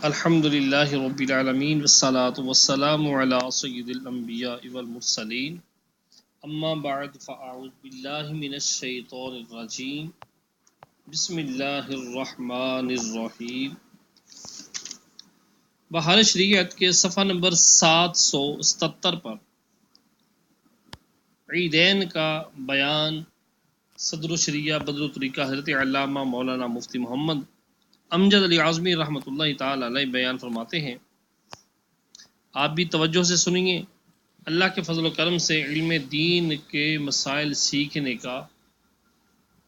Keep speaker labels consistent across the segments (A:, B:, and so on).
A: الحمد للہ رب العالمین والصلاة والسلام علی سید الانبیاء والمرسلین اما بعد فاعوذ باللہ من الشیطان الرجیم بسم اللہ الرحمن الرحیم۔ بہار شریعت کے صفحہ نمبر 777 پر عیدین کا بیان صدر الشریعہ بدر الطریقہ حضرت علامہ مولانا مفتی محمد امجد علی اعظمی رحمۃ اللہ تعالی علیہ بیان فرماتے ہیں۔ آپ بھی توجہ سے سنیے، اللہ کے فضل و کرم سے علم دین کے مسائل سیکھنے کا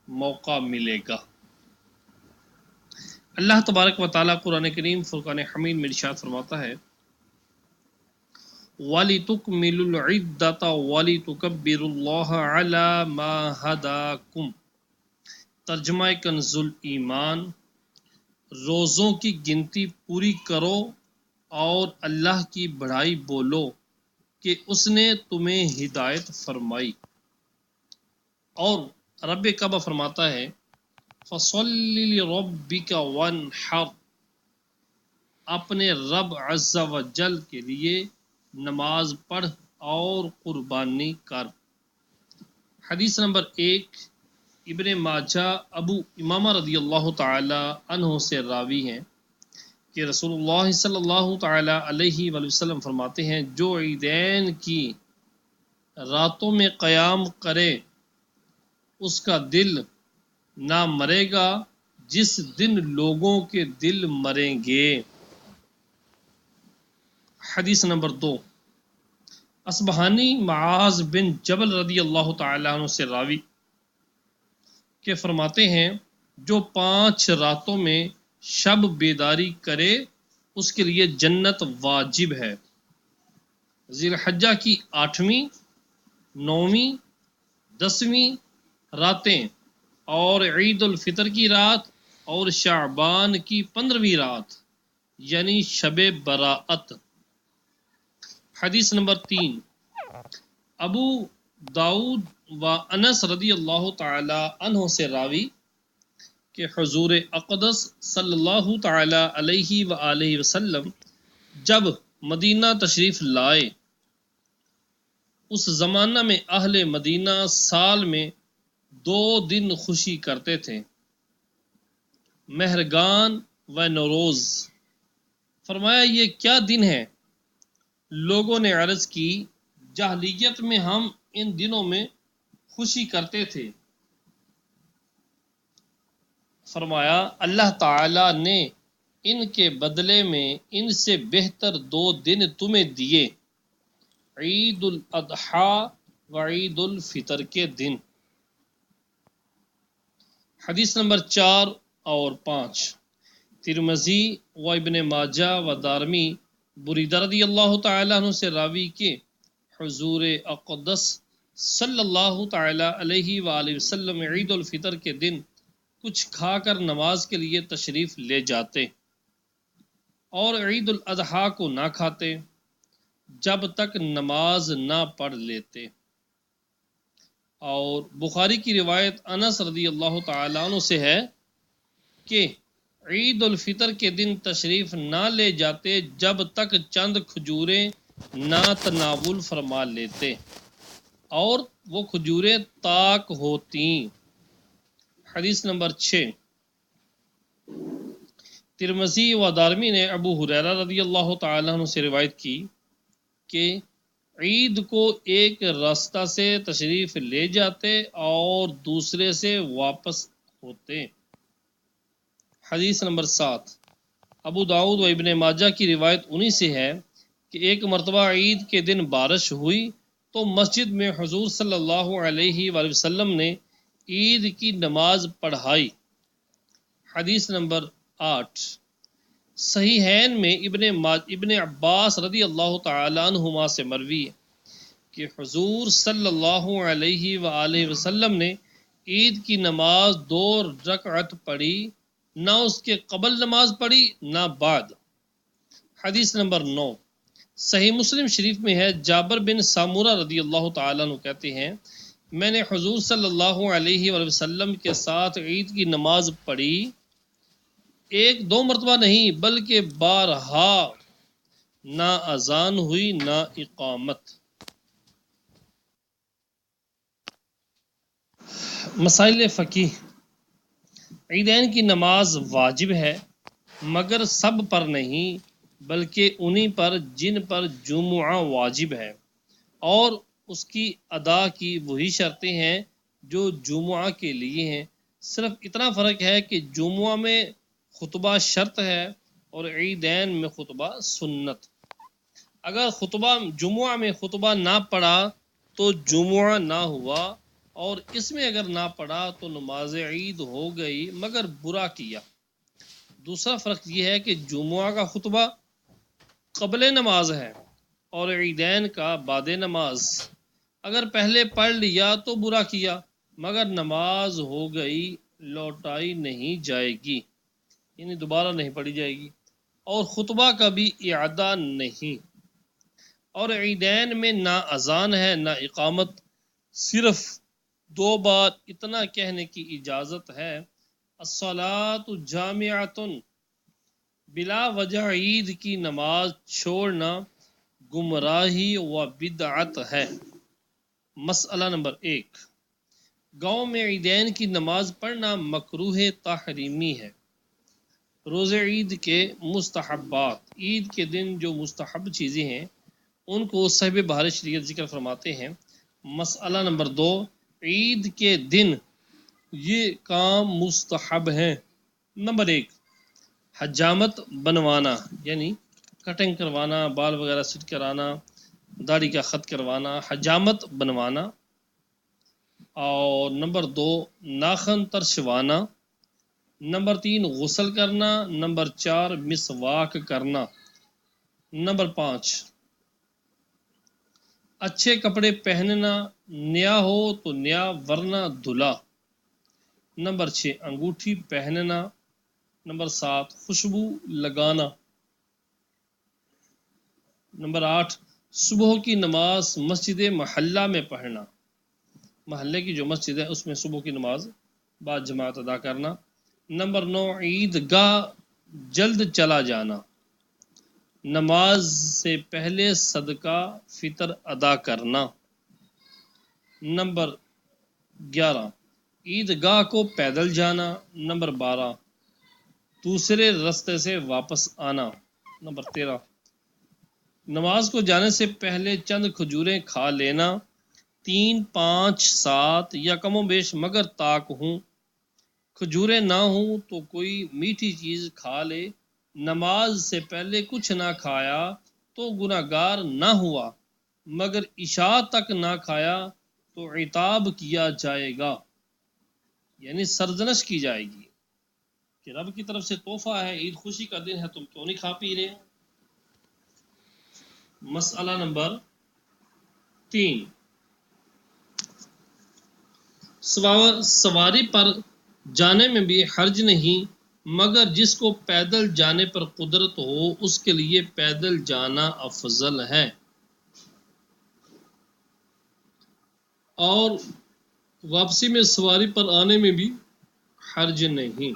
A: موقع ملے گا۔ اللہ تبارک و تعالیٰ قرآن کریم فرقان حمید میں ارشاد فرماتا ہے وَلِتُكْمِلُوا الْعِدَّةَ وَلِتُكَبِّرُوا اللَّهَ عَلَى مَا هَدَاكُمْ۔ ترجمہ کنز ایمان، روزوں کی گنتی پوری کرو اور اللہ کی بڑائی بولو کہ اس نے تمہیں ہدایت فرمائی۔ اور رب کعبہ فرماتا ہے فَصَلِّ لِرَبِّكَ وَانْحَرْ، اپنے رب عز و جل کے لیے نماز پڑھ اور قربانی کر۔ حدیث نمبر 1 ابن ماجہ ابو امامہ رضی اللہ تعالی عنہ سے راوی ہیں کہ رسول اللہ صلی اللہ تعالی علیہ وآلہ وسلم فرماتے ہیں جو عیدین کی راتوں میں قیام کرے اس کا دل نہ مرے گا جس دن لوگوں کے دل مریں گے۔ حدیث نمبر 2 اصبہانی معاذ بن جبل رضی اللہ تعالی عنہ سے راوی کہ فرماتے ہیں جو 5 راتوں میں شب بیداری کرے اس کے لیے جنت واجب ہے۔ ذی الحجہ کی 8ویں، 9ویں، 10ویں راتیں اور عید الفطر کی رات اور شعبان کی 15ویں رات یعنی شب براءت۔ حدیث نمبر 3 ابو داؤد و انس رضی اللہ تعالی عنہ سے راوی کہ حضور اقدس صلی اللہ تعالی علیہ وآلہ وسلم جب مدینہ تشریف لائے اس زمانہ میں اہل مدینہ سال میں 2 دن خوشی کرتے تھے، مہرگان و نوروز۔ فرمایا یہ کیا دن ہے؟ لوگوں نے عرض کی جاہلیت میں ہم ان دنوں میں خوشی کرتے تھے۔ فرمایا اللہ تعالی نے ان کے بدلے میں ان سے بہتر 2 دن تمہیں دیے، عید الاضحیٰ و عید الفطر کے دن۔ حدیث نمبر 4 اور 5 ترمذی و ابن ماجہ و دارمی بریدہ رضی اللہ تعالی عنہ سے راوی کے حضور اقدس صلی اللہ تعالی علیہ وآلہ وسلم عید الفطر کے دن کچھ کھا کر نماز کے لیے تشریف لے جاتے اور عید الاضحیٰ کو نہ کھاتے جب تک نماز نہ پڑھ لیتے۔ اور بخاری کی روایت انس رضی اللہ تعالی عنہ سے ہے کہ عید الفطر کے دن تشریف نہ لے جاتے جب تک چند کھجوریں نہ تناول فرما لیتے اور وہ کھجوریں تاک ہوتیں۔ حدیث نمبر 6 ترمذی و دارمی نے ابو ہریرہ رضی اللہ تعالی عنہ سے روایت کی کہ عید کو ایک راستہ سے تشریف لے جاتے اور دوسرے سے واپس ہوتے۔ حدیث نمبر 7 ابو داؤد و ابن ماجہ کی روایت انہی سے ہے کہ ایک مرتبہ عید کے دن بارش ہوئی تو مسجد میں حضور صلی اللہ علیہ وآلہ وسلم نے عید کی نماز پڑھائی۔ حدیث نمبر 8 صحیحین میں ابن عباس رضی اللہ تعالی عنہما سے مروی ہے کہ حضور صلی اللہ علیہ وآلہ وسلم نے عید کی نماز 2 رکعت پڑھی، نہ اس کے قبل نماز پڑھی نہ بعد۔ حدیث نمبر 9 صحیح مسلم شریف میں ہے جابر بن سامورہ رضی اللہ تعالیٰ عنہ کہتے ہیں میں نے حضور صلی اللہ علیہ وآلہ وسلم کے ساتھ عید کی نماز پڑھی ایک دو مرتبہ نہیں بلکہ بارہا نہ اذان ہوئی نہ اقامت۔ مسائل فقہی۔ عیدین کی نماز واجب ہے مگر سب پر نہیں بلکہ انہی پر جن پر جمعہ واجب ہے، اور اس کی ادا کی وہی شرطیں ہیں جو جمعہ کے لیے ہیں، صرف اتنا فرق ہے کہ جمعہ میں خطبہ شرط ہے اور عیدین میں خطبہ سنت۔ اگر جمعہ میں خطبہ نہ پڑھا تو جمعہ نہ ہوا، اور اس میں اگر نہ پڑھا تو نماز عید ہو گئی مگر برا کیا۔ دوسرا فرق یہ ہے کہ جمعہ کا خطبہ قبل نماز ہے اور عیدین کا بعد نماز۔ اگر پہلے پڑھ لیا تو برا کیا مگر نماز ہو گئی، لوٹائی نہیں جائے گی، یعنی دوبارہ نہیں پڑھی جائے گی، اور خطبہ کا بھی اعادہ نہیں۔ اور عیدین میں نہ اذان ہے نہ اقامت، صرف دو بار اتنا کہنے کی اجازت ہے: الصلاۃ جامعۃ، بلا وجہ عید کی نماز چھوڑنا گمراہی و بدعت ہے۔ مسئلہ نمبر 1، گاؤں میں عیدین کی نماز پڑھنا مکروہ تحریمی ہے۔ روز عید کے مستحبات، عید کے دن جو مستحب چیزیں ہیں ان کو صاحب بہار شریعت ذکر فرماتے ہیں۔ مسئلہ نمبر 2، عید کے دن یہ کام مستحب ہیں۔ نمبر 1، حجامت بنوانا، یعنی کٹنگ کروانا، بال وغیرہ سیٹ کرانا، داڑھی کا خط کروانا، حجامت بنوانا۔ اور نمبر 2، ناخن ترشوانا۔ نمبر 3، غسل کرنا۔ نمبر 4، مسواک کرنا۔ نمبر 5، اچھے کپڑے پہننا، نیا ہو تو نیا ورنہ دھلا۔ نمبر 6، انگوٹھی پہننا۔ نمبر 7، خوشبو لگانا۔ نمبر 8، صبح کی نماز مسجد محلہ میں پڑھنا، محلے کی جو مسجد ہے اس میں صبح کی نماز بعد جماعت ادا کرنا۔ نمبر 9، عید گاہ جلد چلا جانا، نماز سے پہلے صدقہ فطر ادا کرنا۔ نمبر 11، عید گاہ کو پیدل جانا۔ نمبر 12، دوسرے رستے سے واپس آنا۔ نمبر 13، نماز کو جانے سے پہلے چند کھجوریں کھا لینا، 3، 5، 7 یا کم و بیش مگر طاق ہوں۔ کھجوریں نہ ہوں تو کوئی میٹھی چیز کھا لے۔ نماز سے پہلے کچھ نہ کھایا تو گناہگار نہ ہوا، مگر عشاء تک نہ کھایا تو عتاب کیا جائے گا، یعنی سرزنش کی جائے گی کہ رب کی طرف سے تحفہ ہے، عید خوشی کا دن ہے، تم کیوں نہیں کھا پی رہے۔ مسئلہ نمبر 3، سواری پر جانے میں بھی حرج نہیں، مگر جس کو پیدل جانے پر قدرت ہو اس کے لیے پیدل جانا افضل ہے، اور واپسی میں سواری پر آنے میں بھی حرج نہیں۔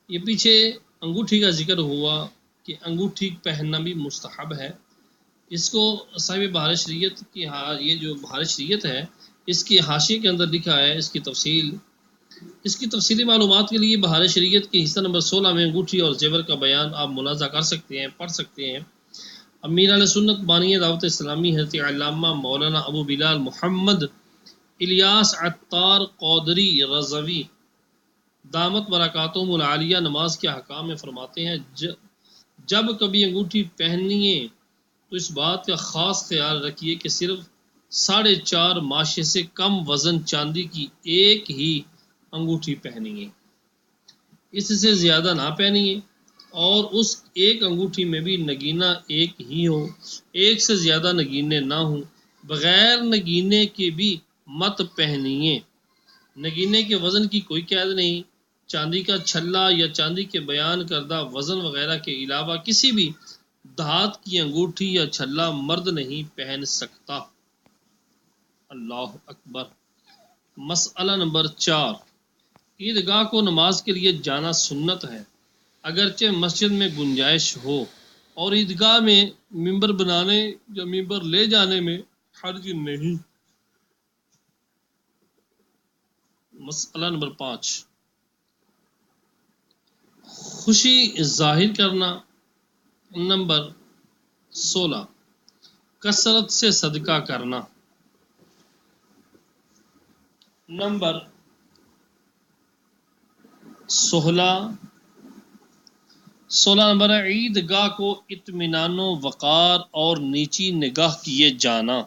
A: یہ پیچھے انگوٹھی کا ذکر ہوا کہ انگوٹھی پہننا بھی مستحب ہے۔ اس کو صاحب بہار شریعت کی یہ جو بہار شریعت ہے اس کی حاشیے کے اندر لکھا ہے، اس کی تفصیلی معلومات کے لیے بہار شریعت کے حصہ نمبر 16 میں انگوٹھی اور زیور کا بیان آپ ملاحظہ کر سکتے ہیں، پڑھ سکتے ہیں۔ امیر علیہ سنت بانی دعوت اسلامی حضرت علامہ مولانا ابو بلال محمد الیاس عطار قادری رضوی دامت برکاتہم العالیہ نماز کے احکام میں فرماتے ہیں: جب کبھی انگوٹھی پہنیے تو اس بات کا خاص خیال رکھیے کہ صرف 4.5 ماشے سے کم وزن چاندی کی ایک ہی انگوٹھی پہنیے، اس سے زیادہ نہ پہنیے، اور اس ایک انگوٹھی میں بھی نگینہ ایک ہی ہو، ایک سے زیادہ نگینے نہ ہوں۔ بغیر نگینے کے بھی مت پہنیے۔ نگینے کے وزن کی کوئی قید نہیں۔ چاندی کا چھلا یا چاندی کے بیان کردہ وزن وغیرہ کے علاوہ کسی بھی دھات کی انگوٹھی یا چھلا مرد نہیں پہن سکتا۔ اللہ اکبر۔ مسئلہ نمبر 4، عیدگاہ کو نماز کے لیے جانا سنت ہے، اگرچہ مسجد میں گنجائش ہو، اور عیدگاہ میں ممبر بنانے یا ممبر لے جانے میں حرج نہیں۔ مسئلہ نمبر 5، خوشی ظاہر کرنا۔ نمبر 16، کثرت سے صدقہ کرنا۔ نمبر 16 نمبر ہے عیدگاہ کو اطمینان و وقار اور نیچی نگاہ کیے جانا۔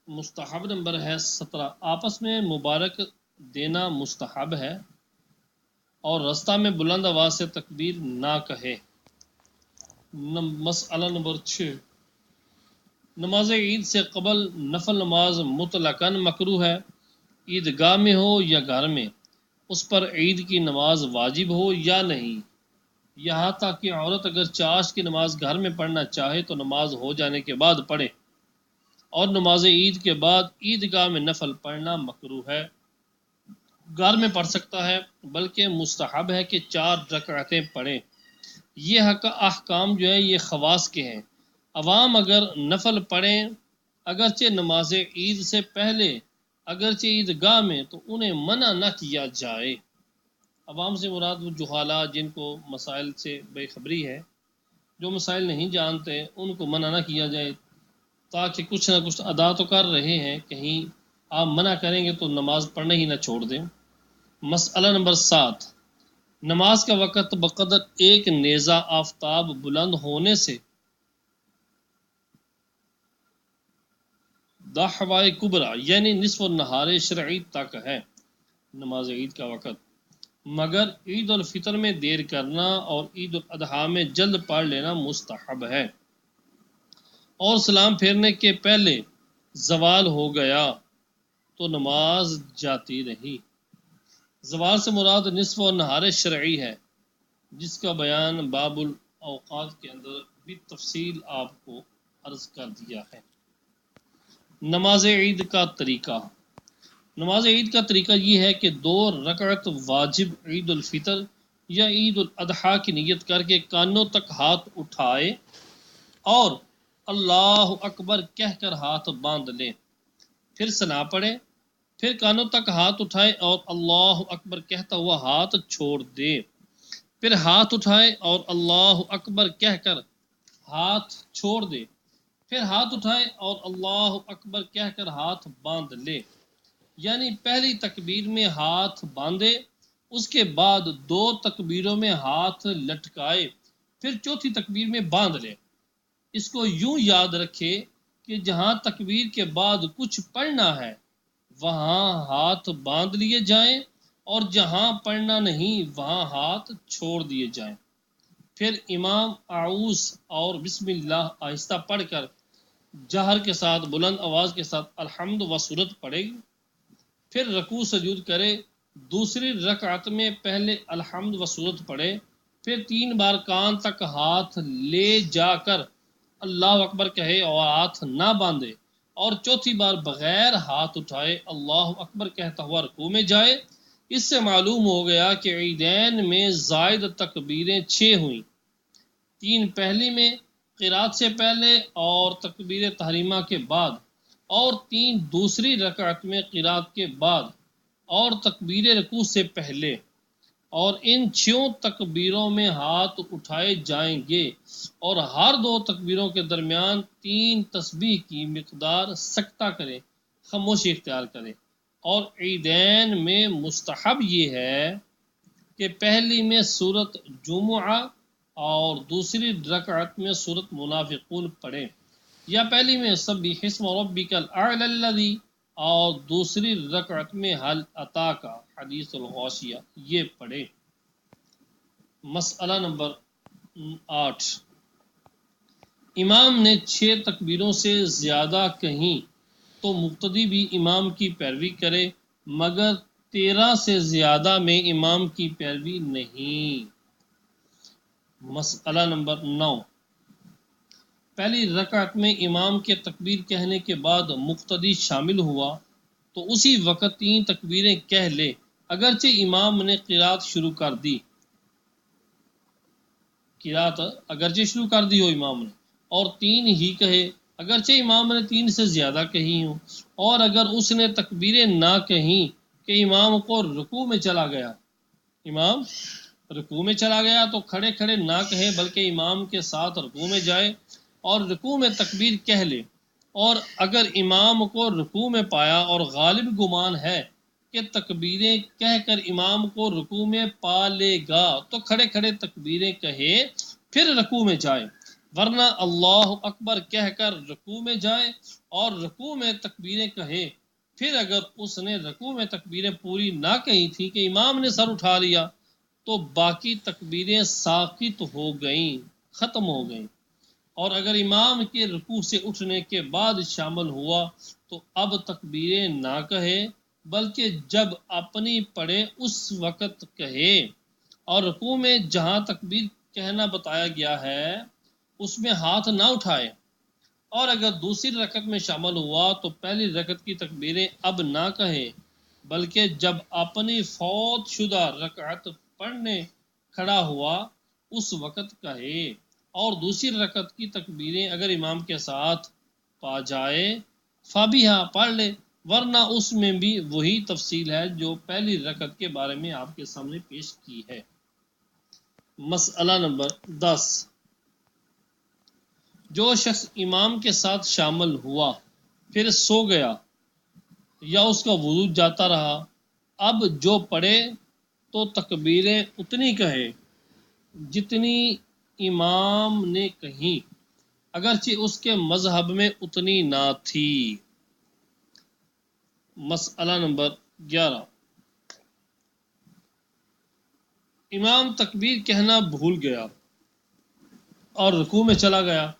A: مستحب نمبر ہے 17، آپس میں مبارک دینا مستحب ہے اور رستہ میں بلند آواز سے تکبیر نہ کہے۔ مسئلہ نمبر 6، نماز عید سے قبل نفل نماز مطلقاً مکروہ ہے، عیدگاہ میں ہو یا گھر میں، اس پر عید کی نماز واجب ہو یا نہیں، یہاں تک کہ عورت اگر چاش کی نماز گھر میں پڑھنا چاہے تو نماز ہو جانے کے بعد پڑھے، اور نماز عید کے بعد عیدگاہ میں نفل پڑھنا مکروہ ہے۔ گھر میں پڑھ سکتا ہے، بلکہ مستحب ہے کہ 4 رکعتیں پڑھے۔ یہ احکام جو ہے یہ خواص کے ہیں۔ عوام اگر نفل پڑھیں اگرچہ نماز عید سے پہلے، اگرچہ عیدگاہ میں، تو انہیں منع نہ کیا جائے۔ عوام سے مراد وہ جہالہ جن کو مسائل سے بے خبری ہے، جو مسائل نہیں جانتے ان کو منع نہ کیا جائے، تاکہ کچھ نہ کچھ ادا تو کر رہے ہیں، کہیں آپ منع کریں گے تو نماز پڑھنا ہی نہ چھوڑ دیں۔ مسئلہ نمبر 7، نماز کا وقت بقدر ایک نیزہ آفتاب بلند ہونے سے دحوائے کبریٰ یعنی نصف النہار شرعی تک ہے نماز عید کا وقت، مگر عید الفطر میں دیر کرنا اور عید الاضحیٰ میں جلد پڑھ لینا مستحب ہے۔ اور سلام پھیرنے کے پہلے زوال ہو گیا تو نماز جاتی رہی۔ زوال سے مراد نصف النہار شرعی ہے، جس کا بیان باب الاوقات کے اندر بھی تفصیل آپ کو عرض کر دیا ہے۔ نماز عید کا طریقہ۔ نماز عید کا طریقہ یہ ہے کہ 2 رکعت واجب عید الفطر یا عید الاضحیٰ کی نیت کر کے کانوں تک ہاتھ اٹھائے اور اللہ اکبر کہہ کر ہاتھ باندھ لے، پھر ثنا پڑھے، پھر کانوں تک ہاتھ اٹھائے اور اللہ اکبر کہتا ہوا ہاتھ چھوڑ دے، پھر ہاتھ اٹھائے اور اللہ اکبر کہہ کر ہاتھ چھوڑ دے، پھر ہاتھ اٹھائے اور اللہ اکبر کہہ کر ہاتھ باندھ لے، یعنی پہلی تکبیر میں ہاتھ باندھے، اس کے بعد 2 تکبیروں میں ہاتھ لٹکائے، پھر چوتھی تکبیر میں باندھ لے۔ اس کو یوں یاد رکھے کہ جہاں تکبیر کے بعد کچھ پڑھنا ہے وہاں ہاتھ باندھ لیے جائیں، اور جہاں پڑھنا نہیں وہاں ہاتھ چھوڑ دیے جائیں۔ پھر امام اعوذ اور بسم اللہ آہستہ پڑھ کر جہر کے ساتھ بلند آواز کے ساتھ الحمد و سورت پڑھے گی، پھر رکوع سجود کرے، دوسری رکعت میں پہلے الحمد و سورت پڑھے، پھر 3 بار کان تک ہاتھ لے جا کر اللہ اکبر کہے اور ہاتھ نہ باندھے، اور چوتھی بار بغیر ہاتھ اٹھائے اللہ اکبر کہتا ہوا رکوع میں جائے۔ اس سے معلوم ہو گیا کہ عیدین میں زائد تکبیریں 6 ہوئیں، 3 پہلی میں قرات سے پہلے اور تکبیر تحریمہ کے بعد، اور 3 دوسری رکعت میں قرات کے بعد اور تکبیر رکوع سے پہلے، اور ان 6 تکبیروں میں ہاتھ اٹھائے جائیں گے، اور ہر 2 تکبیروں کے درمیان 3 تسبیح کی مقدار سکتہ کرے، خاموشی اختیار کرے۔ اور عیدین میں مستحب یہ ہے کہ پہلی میں سورت جمعہ اور دوسری رکعت میں سورت منافقون پڑھیں، یا پہلی میں سبح اسم ربک الاعلی الذی اور دوسری رکعت میں حل اتاک حدیث الغاشیہ یہ پڑھے۔ مسئلہ نمبر 8، امام نے 6 تکبیروں سے زیادہ کہیں تو مقتدی بھی امام کی پیروی کرے، مگر 13 سے زیادہ میں امام کی پیروی نہیں۔ مسئلہ نمبر 9، پہلی رکعت میں امام کے تکبیر کہنے کے بعد مقتدی شامل ہوا تو اسی وقت 3 تکبیریں کہہ لے، اگرچہ امام نے قرات شروع کر دی، قرات اگرچہ شروع کر دی ہو امام نے، اور 3 ہی کہے اگرچہ امام نے 3 سے زیادہ کہی ہوں، اور اگر اس نے تکبیریں نہ کہیں کہ امام کو رکوع میں چلا گیا، امام رکوع میں چلا گیا تو کھڑے کھڑے نہ کہے بلکہ امام کے ساتھ رکوع میں جائے اور رکوع میں تکبیر کہہ لے، اور اگر امام کو رکوع میں پایا اور غالب گمان ہے کہ تکبیریں کہہ کر امام کو رکوع میں پا لے گا تو کھڑے کھڑے تکبیریں کہے پھر رکوع میں جائے، ورنہ اللہ اکبر کہہ کر رکوع میں جائے اور رکوع میں تکبیریں کہے، پھر اگر اس نے رکوع میں تکبیریں پوری نہ کہی تھی کہ امام نے سر اٹھا لیا تو باقی تکبیریں ساقط ہو گئیں، ختم ہو گئیں، اور اگر امام کے رکوع سے اٹھنے کے بعد شامل ہوا تو اب تکبیریں نہ کہے بلکہ جب اپنی پڑھے اس وقت کہے، اور رکوع میں جہاں تکبیر کہنا بتایا گیا ہے اس میں ہاتھ نہ اٹھائے، اور اگر دوسری رکعت میں شامل ہوا تو پہلی رکعت کی تکبیریں اب نہ کہے بلکہ جب اپنی فوت شدہ رکعت پڑھنے کھڑا ہوا اس وقت کہے، اور دوسری رکعت کی تکبیریں اگر امام کے ساتھ پا جائے فابیہا پڑھ لے، ورنہ اس میں بھی وہی تفصیل ہے جو پہلی رکعت کے بارے میں آپ کے سامنے پیش کی ہے۔ مسئلہ نمبر 10، جو شخص امام کے ساتھ شامل ہوا پھر سو گیا یا اس کا وضو جاتا رہا، اب جو پڑھے تو تکبیریں اتنی کہے جتنی امام نے کہیں اگرچہ اس کے مذہب میں اتنی نہ تھی۔ مسئلہ نمبر 11، امام تکبیر کہنا بھول گیا اور رکوع میں چلا گیا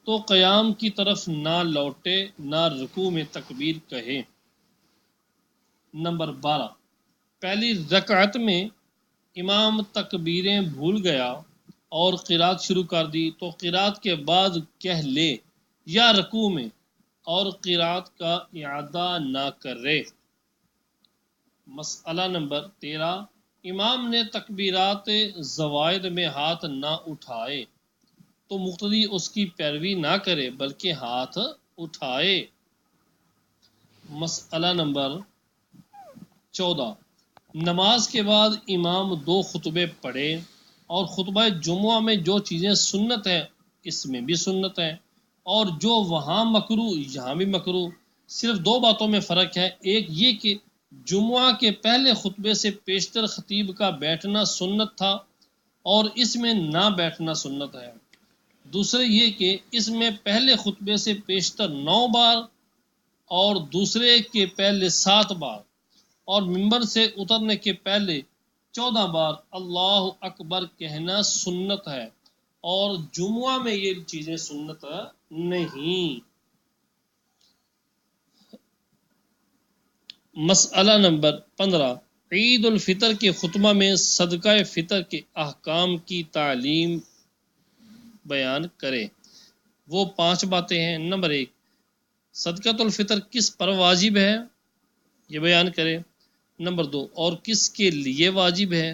A: تو قیام کی طرف نہ لوٹے نہ رکوع میں تکبیر کہے۔ نمبر 12، پہلی رکعت میں امام تکبیریں بھول گیا اور قرات شروع کر دی تو قرات کے بعد کہہ لے یا رکوع میں، اور قرات کا اعادہ نہ کرے۔ مسئلہ نمبر 13، امام نے تکبیرات زوائد میں ہاتھ نہ اٹھائے تو مقتدی اس کی پیروی نہ کرے بلکہ ہاتھ اٹھائے۔ مسئلہ نمبر 14، نماز کے بعد امام 2 خطبے پڑھے اور خطبہ جمعہ میں جو چیزیں سنت ہیں اس میں بھی سنت ہیں، اور جو وہاں مکروہ یہاں بھی مکروہ، صرف 2 باتوں میں فرق ہے، ایک یہ کہ جمعہ کے پہلے خطبے سے پیشتر خطیب کا بیٹھنا سنت تھا اور اس میں نہ بیٹھنا سنت ہے، دوسرے یہ کہ اس میں پہلے خطبے سے پیشتر 9 بار اور دوسرے کے پہلے 7 بار اور ممبر سے اترنے کے پہلے 14 بار اللہ اکبر کہنا سنت ہے، اور جمعہ میں یہ چیزیں سنت نہیں۔ مسئلہ نمبر 15، عید الفطر کے خطبہ میں صدقہ فطر کے احکام کی تعلیم بیان کرے۔ وہ 5 باتیں ہیں۔ نمبر 1، صدقۃ الفطر کس پر واجب ہے یہ بیان کرے۔ نمبر 2، اور کس کے لیے واجب ہے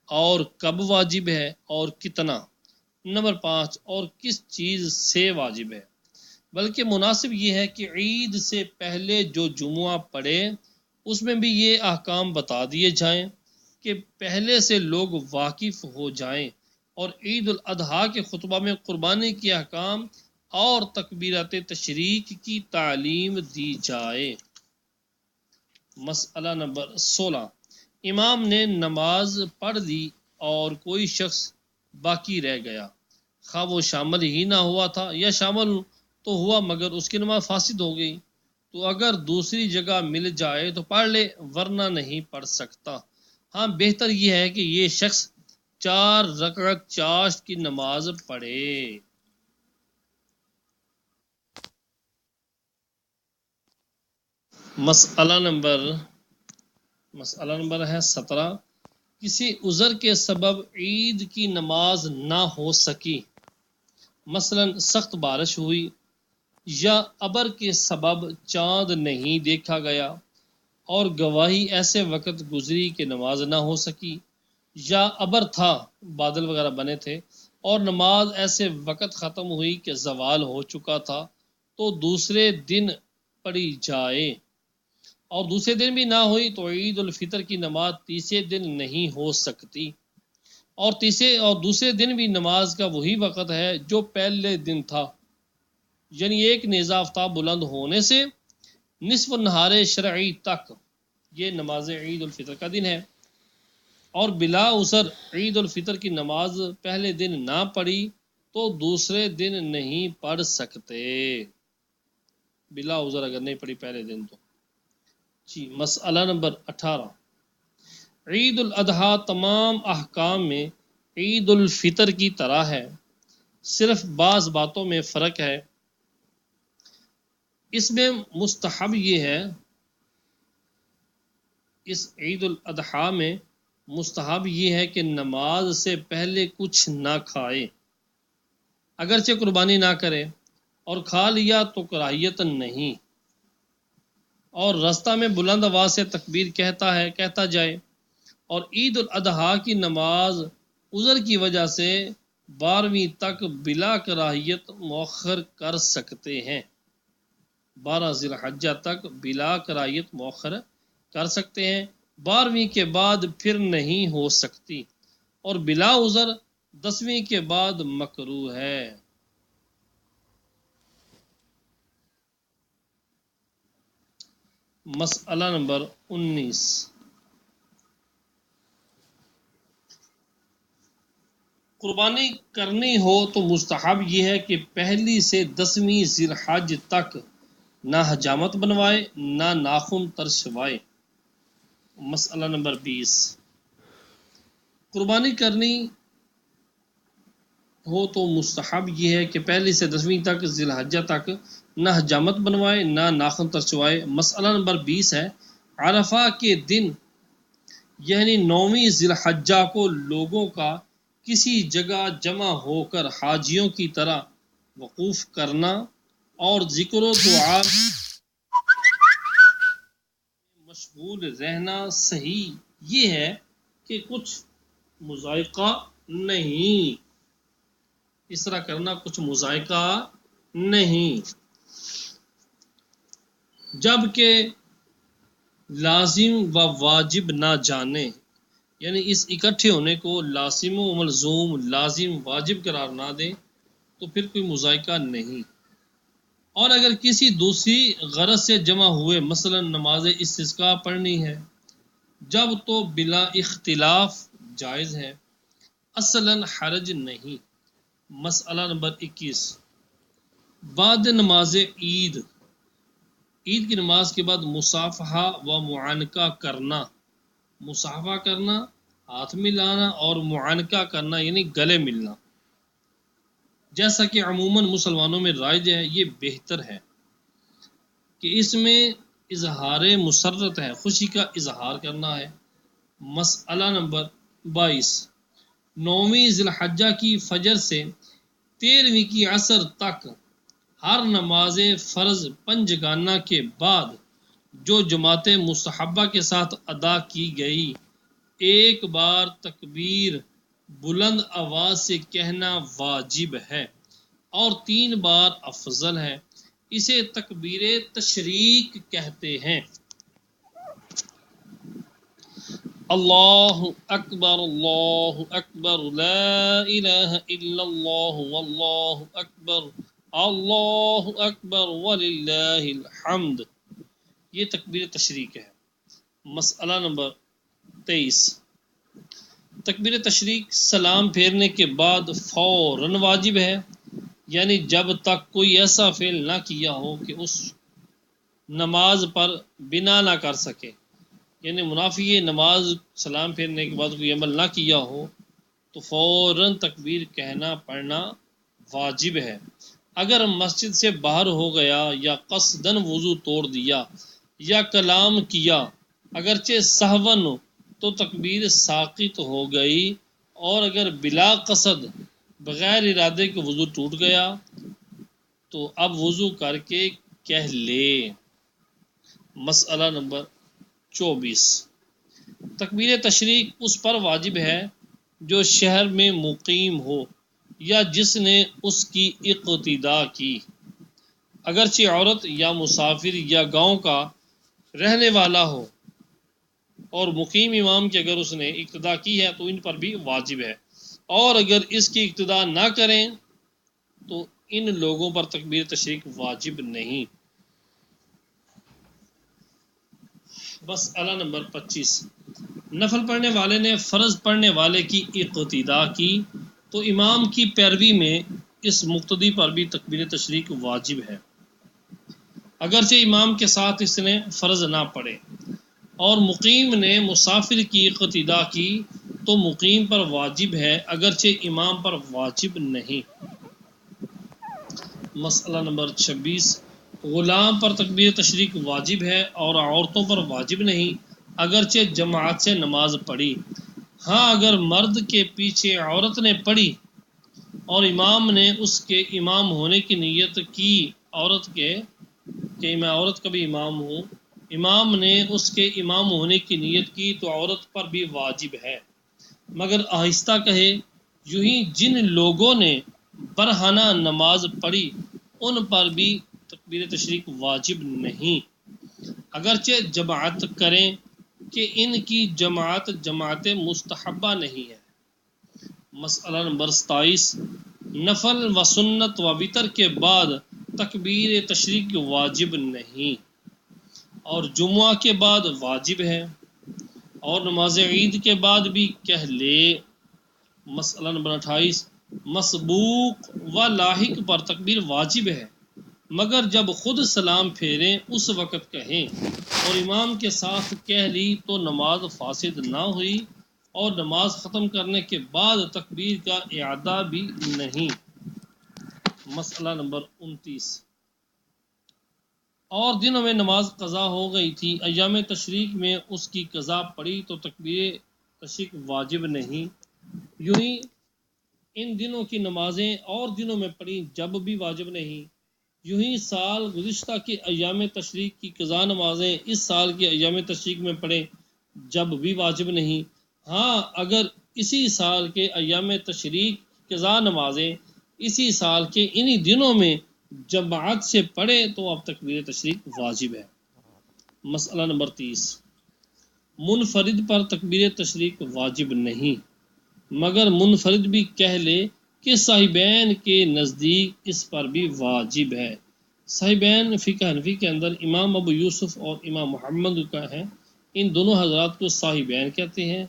A: اور کب واجب ہے اور کتنا۔ نمبر 5، اور کس چیز سے واجب ہے۔ بلکہ مناسب یہ ہے کہ عید سے پہلے جو جمعہ پڑے اس میں بھی یہ احکام بتا دیے جائیں کہ پہلے سے لوگ واقف ہو جائیں، اور عید الاضحیٰ کے خطبہ میں قربانی کے احکام اور تکبیرات تشریق کی تعلیم دی جائے۔ مسئلہ نمبر 16، امام نے نماز پڑھ لی اور کوئی شخص باقی رہ گیا، خواہ وہ شامل ہی نہ ہوا تھا یا شامل تو ہوا مگر اس کی نماز فاسد ہو گئی، تو اگر دوسری جگہ مل جائے تو پڑھ لے ورنہ نہیں پڑھ سکتا۔ ہاں بہتر یہ ہے کہ یہ شخص 4 رکعت چاشت کی نماز پڑھے۔ مسئلہ نمبر ہے 17، کسی عذر کے سبب عید کی نماز نہ ہو سکی، مثلا سخت بارش ہوئی یا ابر کے سبب چاند نہیں دیکھا گیا اور گواہی ایسے وقت گزری کہ نماز نہ ہو سکی، یا ابر تھا، بادل وغیرہ بنے تھے، اور نماز ایسے وقت ختم ہوئی کہ زوال ہو چکا تھا، تو دوسرے دن پڑھی جائے، اور دوسرے دن بھی نہ ہوئی تو عید الفطر کی نماز تیسرے دن نہیں ہو سکتی، اور دوسرے دن بھی نماز کا وہی وقت ہے جو پہلے دن تھا، یعنی ایک نیزہ آفتاب بلند ہونے سے نصف النہار شرعی تک یہ نماز عید الفطر کا دن ہے، اور بلا عذر عید الفطر کی نماز پہلے دن نہ پڑھی تو دوسرے دن نہیں پڑھ سکتے، بلا عذر اگر نہیں پڑھی پہلے دن تو۔ جی، مسئلہ نمبر 18، عید الاضحیٰ تمام احکام میں عید الفطر کی طرح ہے، صرف بعض باتوں میں فرق ہے۔ اس میں مستحب یہ ہے، اس عید الاضحیٰ میں مستحب یہ ہے کہ نماز سے پہلے کچھ نہ کھائے، اگرچہ قربانی نہ کرے، اور کھا لیا تو کراہیت نہیں، اور رستہ میں بلند آواز سے تکبیر کہتا جائے، اور عید الاضحیٰ کی نماز عذر کی وجہ سے 12ویں تک بلا کراہیت مؤخر کر سکتے ہیں، 12 ذی الحجہ تک بلا کراہیت مؤخر کر سکتے ہیں، 12ویں کے بعد پھر نہیں ہو سکتی، اور بلا عذر 10ویں کے بعد مکروہ ہے۔ مسئلہ نمبر 19، قربانی کرنی ہو تو مستحب یہ ہے کہ پہلی سے 10ویں ذی الحج تک نہ حجامت بنوائے نہ ناخن ترشوائے۔ مسئلہ نمبر 20، قربانی کرنی ہو تو مستحب یہ ہے کہ پہلی سے 10ویں تک ذی الحجہ تک نہ حجامت بنوائے نہ ناخن ترشوائے۔ مسئلہ نمبر 20 ہے، عرفہ کے دن یعنی 9ویں ذی الحجہ کو لوگوں کا کسی جگہ جمع ہو کر حاجیوں کی طرح وقوف کرنا اور ذکر و دعا مشغول رہنا صحیح یہ ہے کہ کچھ مذائقہ نہیں، اس طرح کرنا کچھ مذائقہ نہیں، جبکہ لازم و واجب نہ جانے، یعنی اس اکٹھے ہونے کو لازم و ملزوم لازم واجب قرار نہ دیں تو پھر کوئی مذائقہ نہیں، اور اگر کسی دوسری غرض سے جمع ہوئے مثلا نماز استسقاء پڑھنی ہے جب تو بلا اختلاف جائز ہے، اصلا حرج نہیں۔ مسئلہ نمبر 21، بعد نماز عید کی نماز کے بعد مصافحہ و معانقہ کرنا، مصافحہ کرنا ہاتھ ملانا اور معانقہ کرنا یعنی گلے ملنا، جیسا کہ عموماً مسلمانوں میں رائج ہے، یہ بہتر ہے کہ اس میں اظہار مسرت ہے، خوشی کا اظہار کرنا ہے۔ مسئلہ نمبر 22، 9ویں ذی الحجہ کی فجر سے 13ویں کی عصر تک ہر نماز فرض پنجگانہ کے بعد جو جماعت مستحبہ کے ساتھ ادا کی گئی، ایک بار تکبیر بلند آواز سے کہنا واجب ہے اور 3 بار افضل ہے، اسے تکبیر تشریق کہتے ہیں۔ اللہ اکبر لا الہ الا اللہ واللہ اکبر وللہ الحمد، یہ تکبیر تشریق ہے۔ مسئلہ نمبر 23، تکبیر تشریق سلام پھیرنے کے بعد فوراً واجب ہے، یعنی جب تک کوئی ایسا فعل نہ کیا ہو کہ اس نماز پر بنا نہ کر سکے، یعنی منافی نماز سلام پھیرنے کے بعد کوئی عمل نہ کیا ہو تو فوراً تکبیر کہنا پڑھنا واجب ہے۔ اگر مسجد سے باہر ہو گیا یا قصداً وضو توڑ دیا یا کلام کیا اگرچہ سہون تو تکبیر ساقط ہو گئی، اور اگر بلا قصد بغیر ارادے کے وضو ٹوٹ گیا تو اب وضو کر کے کہہ لے۔ مسئلہ نمبر 24 تکبیر تشریق اس پر واجب ہے جو شہر میں مقیم ہو یا جس نے اس کی اقتدا کی، اگرچہ عورت یا مسافر یا گاؤں کا رہنے والا ہو، اور مقیم امام کی اگر اس نے اقتدا کی ہے تو ان پر بھی واجب ہے، اور اگر اس کی اقتدا نہ کریں تو ان لوگوں پر تکبیر تشریق واجب نہیں۔ مسئلہ نمبر 25 نفل پڑھنے والے نے فرض پڑھنے والے کی اقتدا کی تو امام کی پیروی میں اس مقتدی پر بھی تکبیر تشریق واجب ہے، اگرچہ امام کے ساتھ اس نے فرض نہ پڑھے، اور مقیم نے مسافر کی اقتدا کی تو مقیم پر واجب ہے، اگرچہ امام پر واجب نہیں۔ مسئلہ نمبر 26 غلام پر تکبیر تشریق واجب ہے اور عورتوں پر واجب نہیں، اگرچہ جماعت سے نماز پڑھی۔ ہاں اگر مرد کے پیچھے عورت نے پڑھی اور امام نے اس کے امام ہونے کی نیت کی، عورت کہ میں عورت کا بھی امام ہوں، امام نے اس کے امام ہونے کی نیت کی تو عورت پر بھی واجب ہے، مگر آہستہ کہے، یوں ہی جن لوگوں نے برہنہ نماز پڑھی ان پر بھی تکبیر تشریق واجب نہیں، اگرچہ جماعت کریں کہ ان کی جماعت مستحبہ نہیں ہے۔ مسئلہ نمبر 27 نفل و سنت و وتر کے بعد تکبیر تشریق واجب نہیں، اور جمعہ کے بعد واجب ہے، اور نماز عید کے بعد بھی کہہ لے۔ مسئلہ نمبر 28 مسبوق و لاحق پر تکبیر واجب ہے، مگر جب خود سلام پھیریں اس وقت کہیں، اور امام کے ساتھ کہہ لی تو نماز فاسد نہ ہوئی، اور نماز ختم کرنے کے بعد تکبیر کا اعادہ بھی نہیں۔ مسئلہ نمبر 29 اور دنوں میں نماز قضا ہو گئی تھی، ایام تشریق میں اس کی قضا پڑی تو تکبیر تشریق واجب نہیں، یوں ہی ان دنوں کی نمازیں اور دنوں میں پڑھی جب بھی واجب نہیں، یوں ہی سال گزشتہ کے ایام تشریق کی قضا نمازیں اس سال کے ایام تشریق میں پڑھیں جب بھی واجب نہیں۔ ہاں اگر اسی سال کے ایام تشریق قضا نمازیں اسی سال کے انہی دنوں میں جماعت سے پڑھے تو اب تکبیر تشریق واجب ہے۔ مسئلہ نمبر 30 منفرد پر تکبیر تشریق واجب نہیں، مگر منفرد بھی کہہ لے کہ صاحبین کے نزدیک اس پر بھی واجب ہے۔ صاحبین فقہ حنفی کے اندر امام ابو یوسف اور امام محمد کا ہے، ان دونوں حضرات کو صاحبین کہتے ہیں،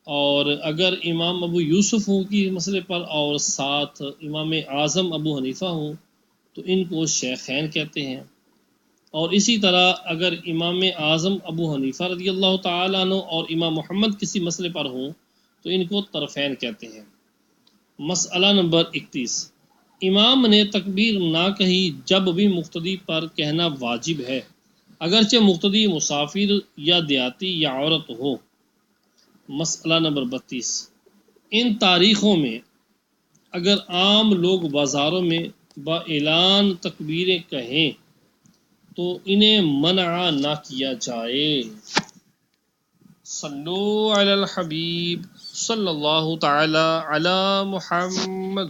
A: اور اگر امام ابو یوسف ہوں کی مسئلے پر اور ساتھ امام اعظم ابو حنیفہ ہوں تو ان کو شیخین کہتے ہیں، اور اسی طرح اگر امام اعظم ابو حنیفہ رضی اللہ تعالیٰ عنہ اور امام محمد کسی مسئلے پر ہوں تو ان کو طرفین کہتے ہیں۔ مسئلہ نمبر 31 امام نے تکبیر نہ کہی جب بھی مقتدی پر کہنا واجب ہے، اگرچہ مقتدی مسافر یا دیہاتی یا عورت ہو۔ مسئلہ نمبر 32 ان تاریخوں میں اگر عام لوگ بازاروں میں با اعلان تکبیریں کہیں تو انہیں منع نہ کیا جائے۔ صلو علی الحبیب صلی اللہ تعالی علی محمد۔